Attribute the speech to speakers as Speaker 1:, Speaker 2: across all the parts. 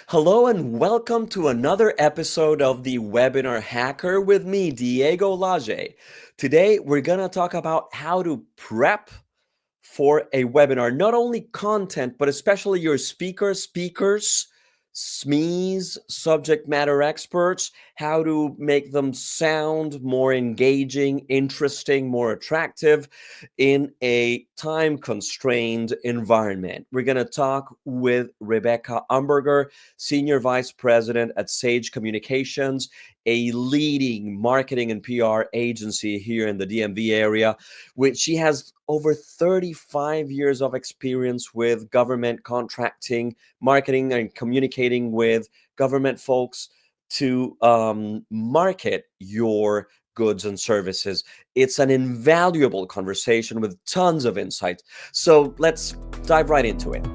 Speaker 1: Hello and welcome to another episode of the Webinar Hacker with me, Diego Laje. Today, we're going to talk about how to prep for a webinar, not only content, but especially your speakers, SMEs, subject matter experts, how to make them sound more engaging, interesting, more attractive in a time-constrained environment. We're going to talk with Rebecca Umberger, Senior Vice President at Sage Communications, a leading marketing and PR agency here in the DMV area, which she has over 35 years of experience with government contracting, marketing, and communicating with government folks to market your goods and services. It's an invaluable conversation with tons of insight. So let's dive right into it.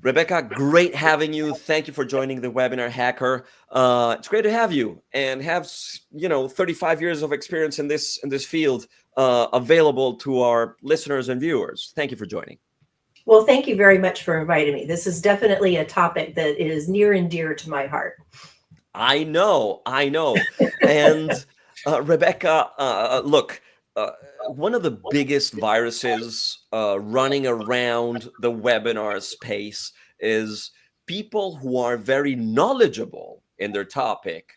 Speaker 1: Rebecca, great having you. Thank you for joining the Webinar Hacker. It's great to have you and have 35 years of experience in this field available to our listeners and viewers. Thank you for joining.
Speaker 2: Well, thank you very much for inviting me. This is definitely a topic that is near and dear to my heart.
Speaker 1: I know. And Rebecca, look, one of the biggest viruses running around the webinar space is people who are very knowledgeable in their topic,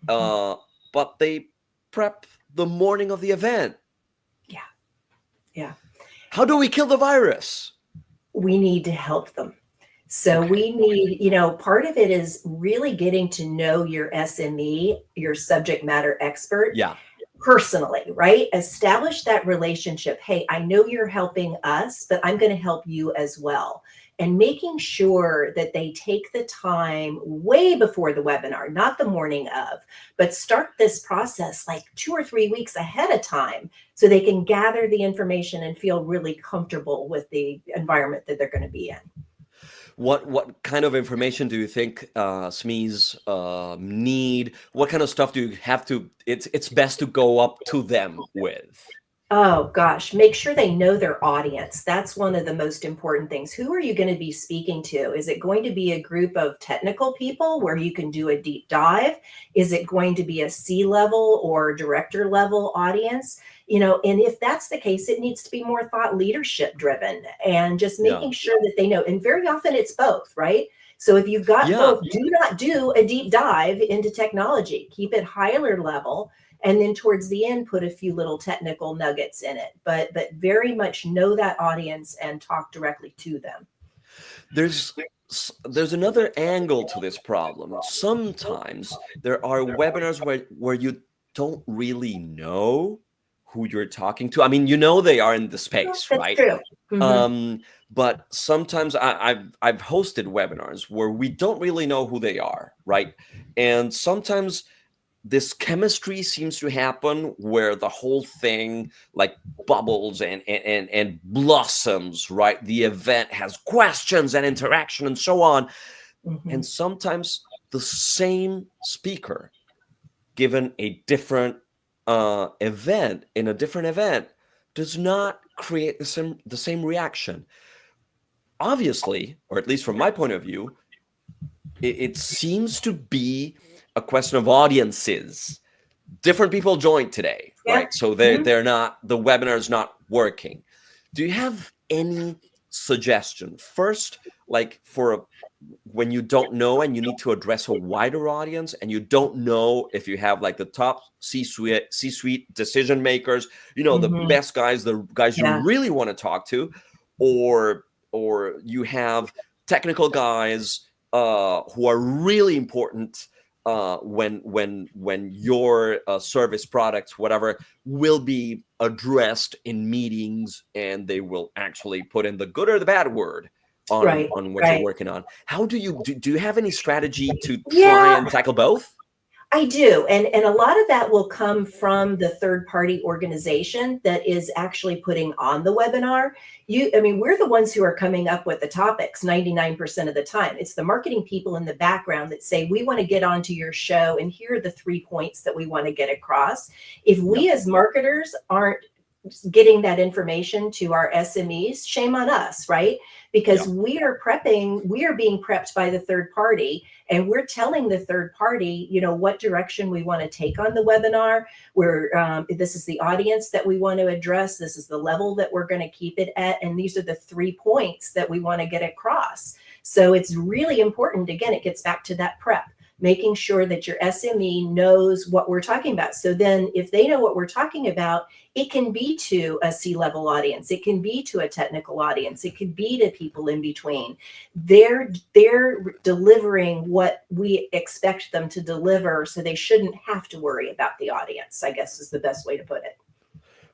Speaker 1: but they prep the morning of the event.
Speaker 2: Yeah.
Speaker 1: How do we kill the virus?
Speaker 2: We need to help them. So we need, part of it is really getting to know your SME, your subject matter expert.
Speaker 1: Yeah.
Speaker 2: Personally, right? Establish that relationship. Hey, I know you're helping us, but I'm going to help you as well. And making sure that they take the time way before the webinar, not the morning of, but start this process like 2 or 3 weeks ahead of time so they can gather the information and feel really comfortable with the environment that they're going to be in.
Speaker 1: What kind of information do you think SMEs need? What kind of stuff do you have to? It's best to go up to them with.
Speaker 2: Oh gosh, make sure they know their audience. That's one of the most important things. Who are you going to be speaking to? Is it going to be a group of technical people where you can do a deep dive? Is it going to be a C-level or director level audience? And if that's the case, it needs to be more thought leadership driven and just making sure that they know. And very often it's both, right? So if you've got both, do not do a deep dive into technology. Keep it higher level. And then towards the end, put a few little technical nuggets in it, but very much know that audience and talk directly to them.
Speaker 1: There's another angle to this problem. Sometimes there are webinars where you don't really know who you're talking to. I mean, they are in the space,
Speaker 2: That's
Speaker 1: right?
Speaker 2: True. Mm-hmm.
Speaker 1: But sometimes I've hosted webinars where we don't really know who they are, right? And sometimes this chemistry seems to happen where the whole thing like bubbles and blossoms, right? The event has questions and interaction and so on. Mm-hmm. And sometimes the same speaker given a different event in a different event does not create the same reaction. Obviously, or at least from my point of view, it seems to be a question of audiences. Different people joined today, right? So they're not, the webinar is not working. Do you have any suggestion? First, like for when you don't know and you need to address a wider audience and you don't know if you have like the top C-suite decision makers, the best guys, the guys you really want to talk to, or you have technical guys who are really important when your service products, whatever, will be addressed in meetings and they will actually put in the good or the bad word on what you're working on. How do you have any strategy to try and tackle both?
Speaker 2: I do. And a lot of that will come from the third party organization that is actually putting on the webinar. We're the ones who are coming up with the topics 99% of the time. It's the marketing people in the background that say, we want to get onto your show and here are the 3 points that we want to get across. If we as marketers aren't getting that information to our SMEs, shame on us, right? Because
Speaker 1: Yeah.
Speaker 2: we are being prepped by the third party, and we're telling the third party, what direction we want to take on the webinar. This is the audience that we want to address. This is the level that we're going to keep it at. And these are the 3 points that we want to get across. So it's really important. Again, it gets back to that prep, making sure that your SME knows what we're talking about. So then if they know what we're talking about, it can be to a C-level audience. It can be to a technical audience. It could be to people in between. They're delivering what we expect them to deliver, so they shouldn't have to worry about the audience, I guess is the best way to put it.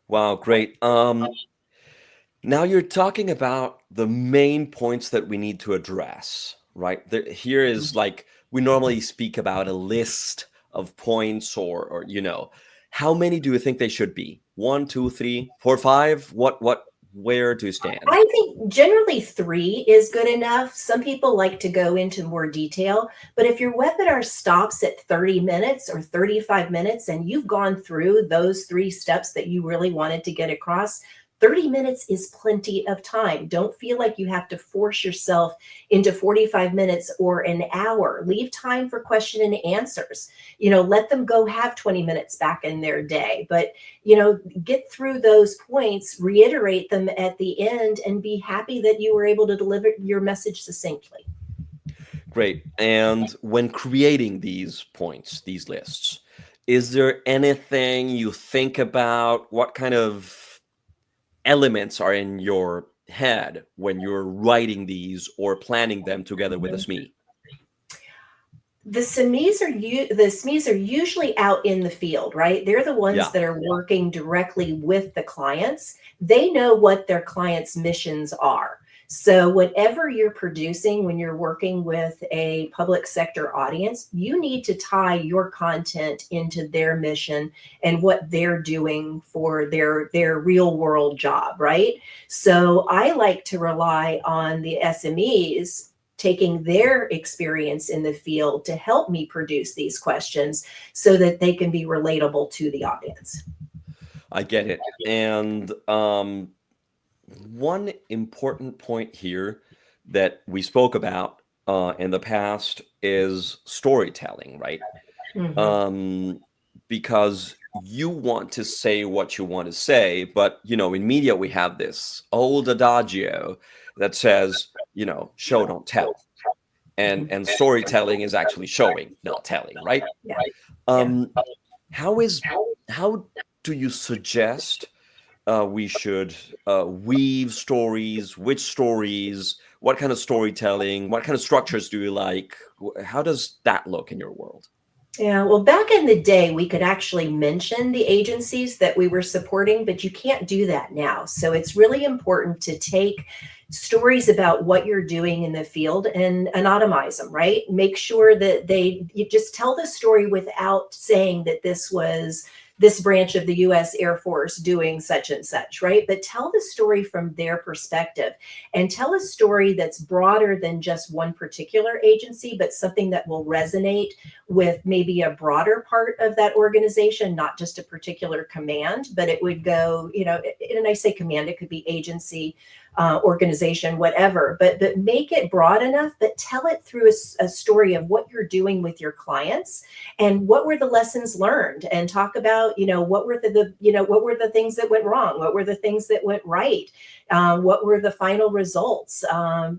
Speaker 1: Wow, great. Now you're talking about the main points that we need to address, right? Here is like, we normally speak about a list of points or how many do you think they should be? 1, 2, 3, 4, 5? Where do you stand?
Speaker 2: I think generally 3 is good enough. Some people like to go into more detail, but if your webinar stops at 30 minutes or 35 minutes and you've gone through those 3 steps that you really wanted to get across, 30 minutes is plenty of time. Don't feel like you have to force yourself into 45 minutes or an hour. Leave time for question and answers. Let them go have 20 minutes back in their day. But, get through those points, reiterate them at the end, and be happy that you were able to deliver your message succinctly.
Speaker 1: Great. And when creating these points, these lists, is there anything you think about? What kind of elements are in your head when you're writing these or planning them together with a SME?
Speaker 2: The SMEs are usually out in the field, right? They're the ones that are working directly with the clients. They know what their clients' missions are. So whatever you're producing when you're working with a public sector audience, you need to tie your content into their mission and what they're doing for their real world job, right? So I like to rely on the SMEs taking their experience in the field to help me produce these questions so that they can be relatable to the audience.
Speaker 1: I get it. And one important point here that we spoke about in the past is storytelling, right? Because you want to say what you want to say, but in media we have this old adagio that says, show don't tell, and storytelling is actually showing, not telling, right? How do you suggest we should weave stories? Which stories? What kind of storytelling? What kind of structures do you like? How does that look in your world?
Speaker 2: Yeah, well, back in the day, we could actually mention the agencies that we were supporting, but you can't do that now. So it's really important to take stories about what you're doing in the field and anonymize them, right? Make sure that you just tell the story without saying that this was this branch of the US Air Force doing such and such, right? But tell the story from their perspective, and tell a story that's broader than just one particular agency, but something that will resonate with maybe a broader part of that organization, not just a particular command, but it would go, and I say command, it could be agency, organization, whatever, but make it broad enough, but tell it through a story of what you're doing with your clients and what were the lessons learned, and talk about, what were what were the things that went wrong? What were the things that went right? What were the final results?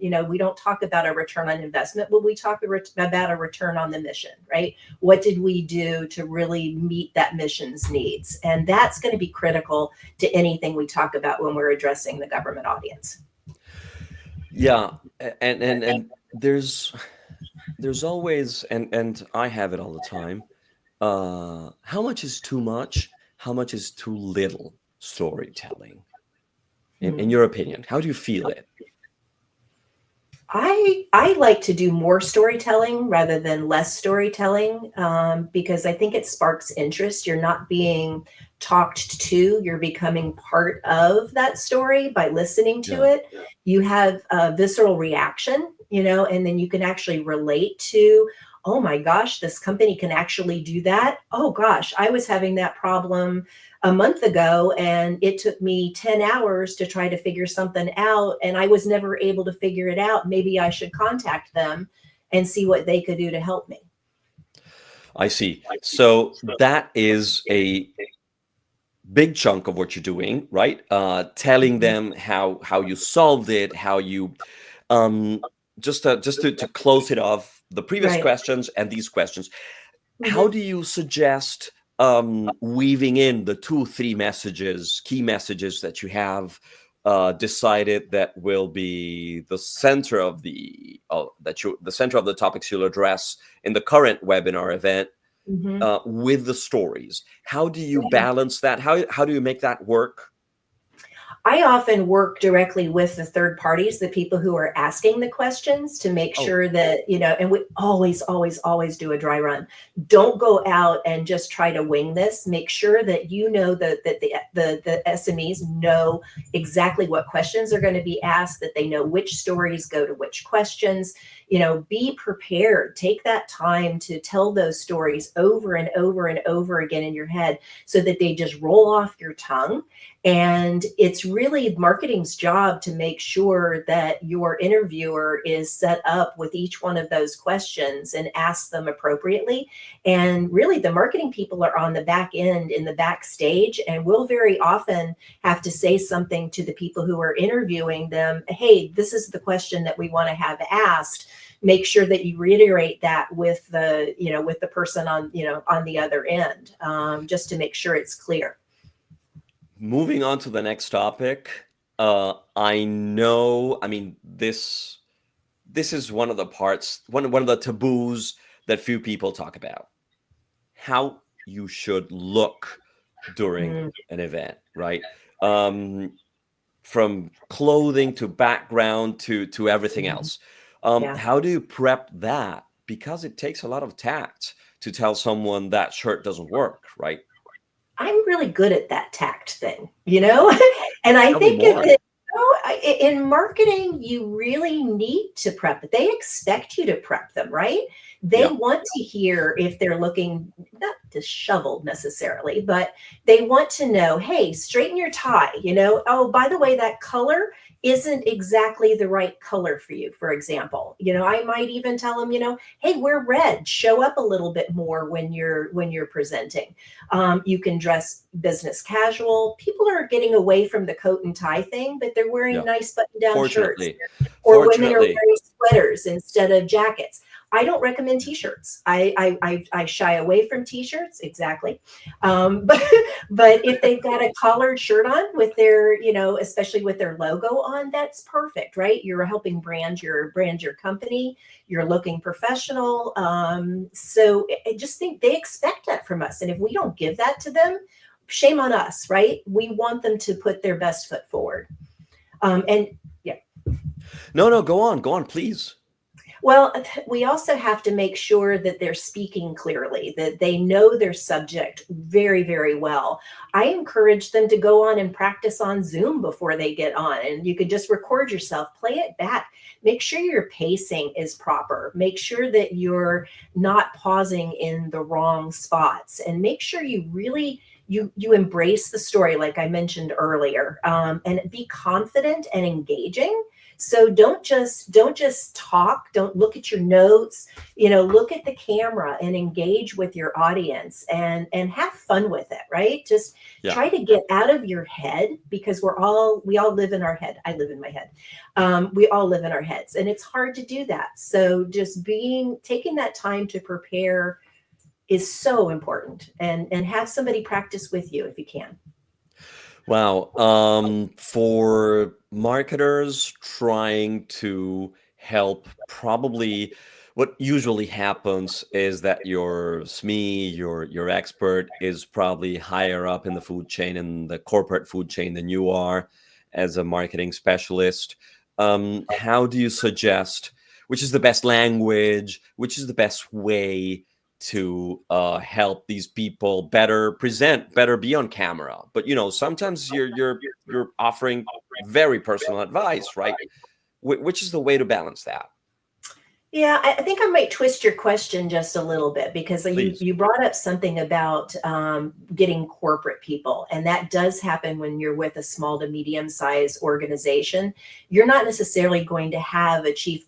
Speaker 2: We don't talk about a return on investment, but we talk about a return on the mission, right? What did we do to really meet that mission's needs? And that's going to be critical to anything we talk about when we're addressing the government audience.
Speaker 1: Yeah, and there's always, and I have it all the time. How much is too much? How much is too little storytelling? In your opinion, how do you feel it?
Speaker 2: I like to do more storytelling rather than less storytelling, because I think it sparks interest. You're not being talked to, you're becoming part of that story by listening to it. You have a visceral reaction, and then you can actually relate to oh my gosh, this company can actually do that. Oh gosh, I was having that problem a month ago and it took me 10 hours to try to figure something out and I was never able to figure it out. Maybe I should contact them and see what they could do to help me.
Speaker 1: I see. So that is a big chunk of what you're doing, right? Telling
Speaker 2: Mhm.
Speaker 1: them how you solved it, how you um just to close it off, the previous
Speaker 2: Right.
Speaker 1: questions and these questions. How
Speaker 2: Mhm.
Speaker 1: do you suggest weaving in the two, three messages, key messages that you have decided that will be the center of the center of the topics you'll address in the current webinar event
Speaker 2: Mhm.
Speaker 1: with the stories? How do you
Speaker 2: Yeah.
Speaker 1: balance that? How do you make that work?
Speaker 2: I often work directly with the third parties, the people who are asking the questions to make
Speaker 1: Oh,
Speaker 2: sure that, and we always, always, always do a dry run. Don't go out and just try to wing this. Make sure that you know that the SMEs know exactly what questions are going to be asked, that they know which stories go to which questions. Be prepared. Take that time to tell those stories over and over and over again in your head so that they just roll off your tongue. And it's really marketing's job to make sure that your interviewer is set up with each one of those questions and ask them appropriately. And really, the marketing people are on the back end in the backstage, and we'll very often have to say something to the people who are interviewing them. Hey, this is the question that we want to have asked. Make sure that you reiterate that with the person on the other end, just to make sure it's clear.
Speaker 1: moving on to the next topic. I know, I mean, this is one of the parts, one of the taboos that few people talk about. How you should look during
Speaker 2: Mm,
Speaker 1: an event, right? Um, from clothing to background to everything
Speaker 2: mhm.
Speaker 1: else.
Speaker 2: Yeah.
Speaker 1: How do you prep that? Because it takes a lot of tact to tell someone that shirt doesn't work, right?
Speaker 2: I'm really good at that tact thing, and I
Speaker 1: Tell me
Speaker 2: think if
Speaker 1: more.
Speaker 2: it in marketing, you really need to prep. They expect you to prep them, right? They
Speaker 1: Yeah.
Speaker 2: want to hear if they're looking not disheveled necessarily, but they want to know, hey, straighten your tie, Oh, by the way, that color isn't exactly the right color for you, for example. I might even tell them, hey, wear red, show up a little bit more when you're presenting. You can dress business casual. People are getting away from the coat and tie thing, but they're wearing
Speaker 1: Yeah.
Speaker 2: nice button down shirts,
Speaker 1: Fortunately,
Speaker 2: or women are
Speaker 1: fortunately,
Speaker 2: wearing sweaters instead of jackets. I don't recommend t-shirts. I shy away from t-shirts, exactly. But but if they've got a collared shirt on with their, especially with their logo on, that's perfect, right? You're helping brand your company. You're looking professional. So I just think they expect that from us. And if we don't give that to them, shame on us, right? We want them to put their best foot forward. And yeah,
Speaker 1: no, no, go on, please.
Speaker 2: well, we also have to make sure that they're speaking clearly, that they know their subject very, very well. I encourage them to go on and practice on Zoom before they get on, and you could just record yourself, play it back. Make sure your pacing is proper. Make sure that you're not pausing in the wrong spots, and make sure you really you embrace the story, like I mentioned earlier, and be confident and engaging. So don't just talk, don't look at your notes, look at the camera and engage with your audience and have fun with it, right? Just
Speaker 1: Yeah.
Speaker 2: try to get out of your head, because we all live in our head. I live in my head. We all live in our heads, and it's hard to do that. So just taking that time to prepare is so important, and have somebody practice with you if you can.
Speaker 1: Wow. For marketers trying to help, probably what usually happens is that your SME, your expert, is probably higher up in the food chain, in the corporate food chain, than you are as a marketing specialist. How do you suggest which is the best language, which is the best way to help these people better present, better be on camera? But sometimes you're offering very personal advice, right? Which is the way to balance that?
Speaker 2: Yeah, I think I might twist your question just a little bit because
Speaker 1: Please.
Speaker 2: you brought up something about getting corporate people, and that does happen when you're with a small to medium sized organization. You're not necessarily going to have a chief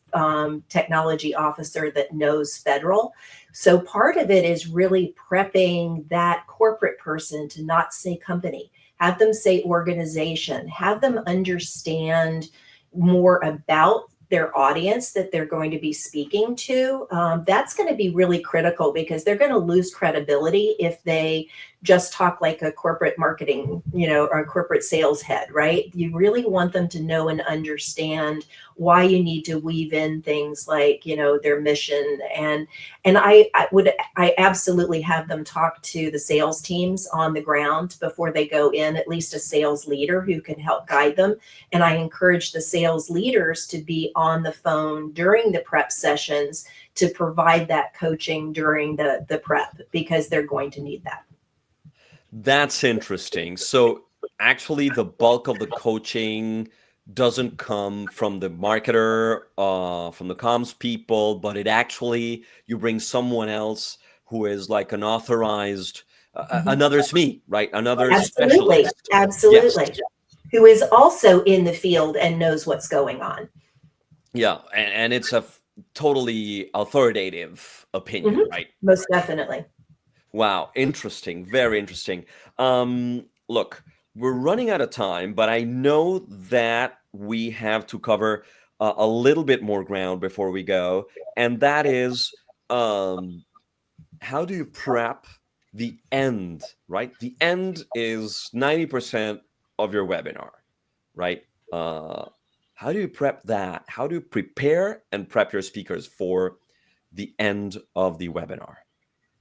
Speaker 2: technology officer that knows federal. So part of it is really prepping that corporate person to not say company, have them say organization, have them understand more about their audience that they're going to be speaking to. That's going to be really critical because they're going to lose credibility if they just talk like a corporate marketing, or a corporate sales head, right? You really want them to know and understand why you need to weave in things like, their mission. And I absolutely have them talk to the sales teams on the ground before they go in, at least a sales leader who can help guide them. And I encourage the sales leaders to be on the phone during the prep sessions to provide that coaching during the prep because they're going to need that.
Speaker 1: That's interesting. So actually, the bulk of the coaching doesn't come from the marketer, from the comms people, but it actually you bring someone else who is like an authorized,
Speaker 2: Mhm.
Speaker 1: another SME, right? Another
Speaker 2: Absolutely.
Speaker 1: specialist. Yes.
Speaker 2: Absolutely. Who is also in the field and knows what's going on.
Speaker 1: Yeah, and it's a totally authoritative
Speaker 2: Mhm.
Speaker 1: opinion, right?
Speaker 2: Most definitely.
Speaker 1: Wow, interesting, very interesting. Look, we're running out of time, but I know that we have to cover a little bit more ground before we go, and that is um, how do you prep the end, right? The end is 90% of your webinar, right? Uh, how do you prep that? How do you prepare and prep your speakers for the end of the webinar?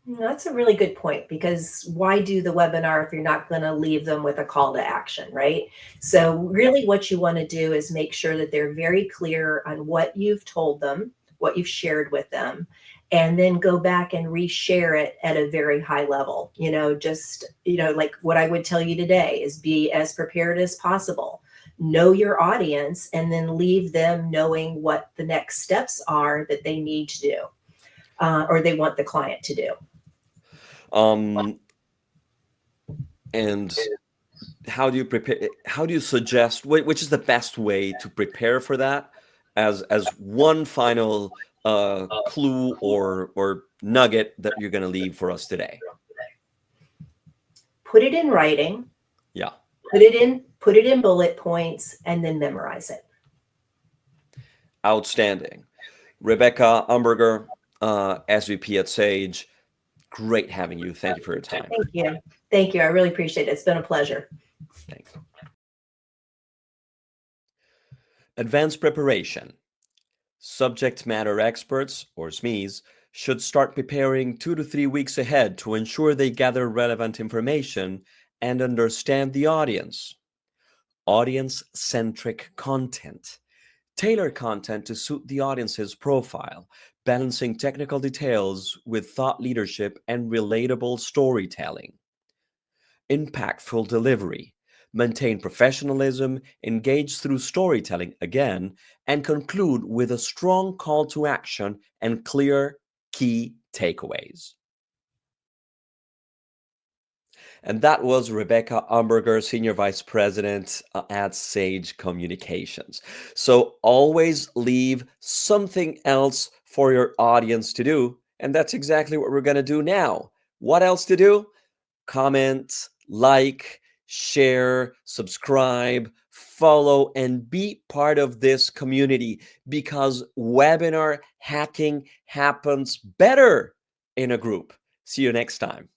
Speaker 2: That's a really good point because why do the webinar if you're not going to leave them with a call to action, right?
Speaker 1: Yeah.
Speaker 2: So, really, what you want to do is make sure that they're very clear on what you've told them, what you've shared with them, and then go back and reshare it at a very high level. Like what I would tell you today is be as prepared as possible. Know your audience and then leave them knowing what the next steps are that they need to do or they want the client to do.
Speaker 1: Um, and how do you prepare? How do you suggest? Which is the best way to prepare for that? As one final clue or nugget that you're going to leave for us today.
Speaker 2: Put it in writing,
Speaker 1: Yeah,
Speaker 2: put it in bullet points, and then memorize it.
Speaker 1: outstanding. Rebecca Umberger, SVP at Sage. Great having you. Thank you for your time.
Speaker 2: Thank you. Thank you. I really appreciate it. It's been a pleasure.
Speaker 1: Thanks. Advanced preparation. Subject matter experts, or SMEs, should start preparing 2 to 3 weeks ahead to ensure they gather relevant information and understand the audience. Audience centric content. Tailor content to suit the audience's profile, balancing technical details with thought leadership and relatable storytelling. Impactful delivery. Maintain professionalism, engage through storytelling again, and conclude with a strong call to action and clear key takeaways. And that was Rebecca Umberger, Senior Vice President at Sage Communications. So always leave something else for your audience to do. And that's exactly what we're going to do now. What else to do? Comment, like, share, subscribe, follow, and be part of this community because webinar hacking happens better in a group. See you next time.